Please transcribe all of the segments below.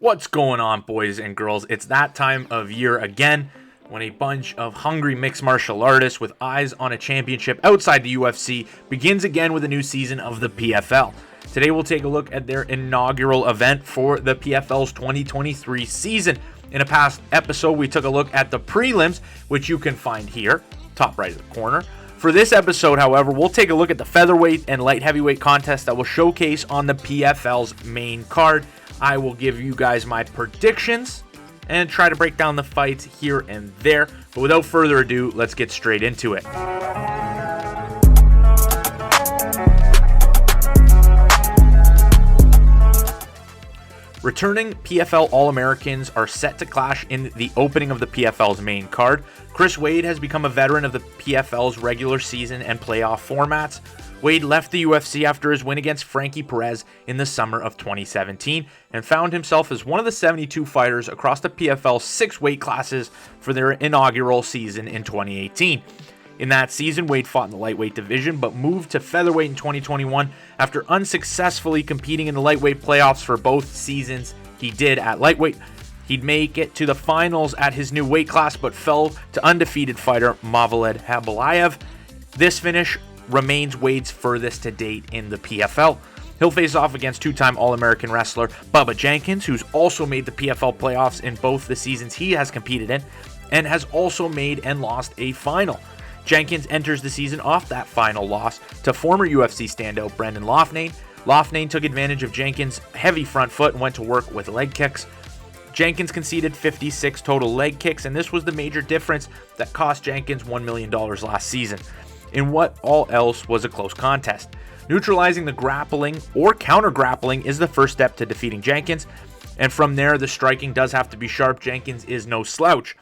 What's going on, boys and girls? It's that time of year again when a bunch of hungry mixed martial artists with eyes on a championship outside the UFC begins again with a new season of the PFL. Today we'll take a look at their inaugural event for the PFL's 2023 season. In a past episode, we took a look at the prelims, which you can find here, top right of the corner. For this episode, however, we'll take a look at the featherweight and light heavyweight contest that will showcase on the PFL's main card. I will give you guys my predictions and try to break down the fights here and there. But without further ado, let's get straight into it. Returning PFL All-Americans are set to clash in the opening of the PFL's main card. Chris Wade has become a veteran of the PFL's regular season and playoff formats. Wade left the UFC after his win against Frankie Perez in the summer of 2017 and found himself as one of the 72 fighters across the PFL's 6 weight classes for their inaugural season in 2018. In that season, Wade fought in the lightweight division but moved to featherweight in 2021 after unsuccessfully competing in the lightweight playoffs for both seasons he did at lightweight. He'd make it to the finals at his new weight class but fell to undefeated fighter Mavled Habalayev. This finish remains Wade's furthest to date in the PFL. He'll face off against two-time All-American wrestler Bubba Jenkins, who's also made the PFL playoffs in both the seasons he has competed in, and has also made and lost a final. Jenkins enters the season off that final loss to former UFC standout Brendan Loughnane. Loughnane took advantage of Jenkins' heavy front foot and went to work with leg kicks. Jenkins conceded 56 total leg kicks, and this was the major difference that cost Jenkins $1 million last season, in what all else was a close contest. Neutralizing the grappling or counter-grappling is the first step to defeating Jenkins, and from there the striking does have to be sharp. Jenkins is no slouch.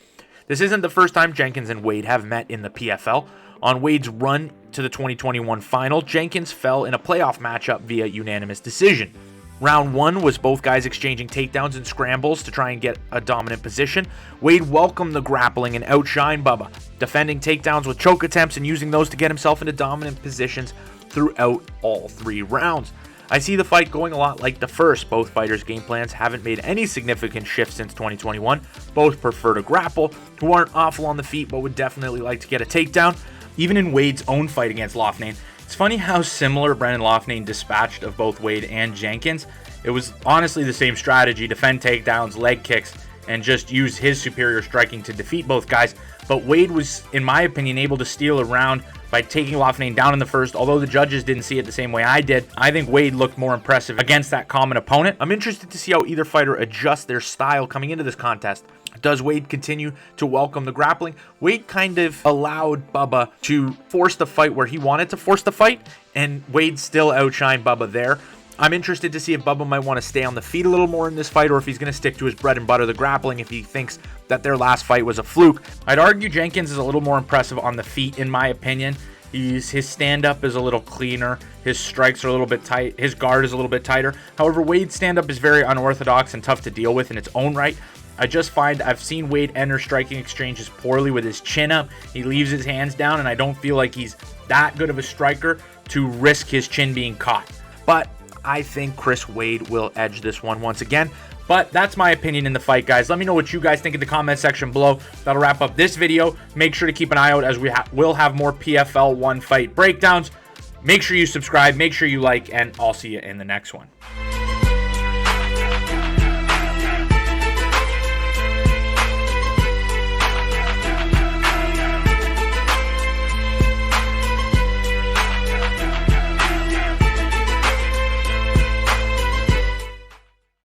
This isn't the first time Jenkins and Wade have met in the PFL. On Wade's run to the 2021 final, Jenkins fell in a playoff matchup via unanimous decision. Round 1 was both guys exchanging takedowns and scrambles to try and get a dominant position. Wade welcomed the grappling and outshined Bubba, defending takedowns with choke attempts and using those to get himself into dominant positions throughout all 3 rounds. I see the fight going a lot like the first. Both fighters' game plans haven't made any significant shifts since 2021. Both prefer to grapple, who aren't awful on the feet but would definitely like to get a takedown. Even in Wade's own fight against Loughnane, it's funny how similar Brendan Loughnane dispatched of both Wade and Jenkins. It was honestly the same strategy: defend takedowns, leg kicks, and just use his superior striking to defeat both guys. But Wade was, in my opinion, able to steal a round by taking Loughnane down in the first. Although the judges didn't see it the same way I did, I think Wade looked more impressive against that common opponent. I'm interested to see how either fighter adjusts their style coming into this contest. Does Wade continue to welcome the grappling? Wade kind of allowed Bubba to force the fight where he wanted to force the fight, and Wade still outshined Bubba there. I'm interested to see if Bubba might want to stay on the feet a little more in this fight, or if he's going to stick to his bread and butter, the grappling, if he thinks that their last fight was a fluke. I'd argue Jenkins is a little more impressive on the feet, in my opinion. His stand-up is a little cleaner, his strikes are a little bit tight, his guard is a little bit tighter. However, Wade's stand-up is very unorthodox and tough to deal with in its own right. I just find I've seen Wade enter striking exchanges poorly with his chin up. He leaves his hands down, and I don't feel like he's that good of a striker to risk his chin being caught. But I think Chris Wade will edge this one once again. But that's my opinion in the fight, guys. Let me know what you guys think in the comment section below. That'll wrap up this video. Make sure to keep an eye out as we will have more PFL one fight breakdowns. Make sure you subscribe, make sure you like, and I'll see you in the next one.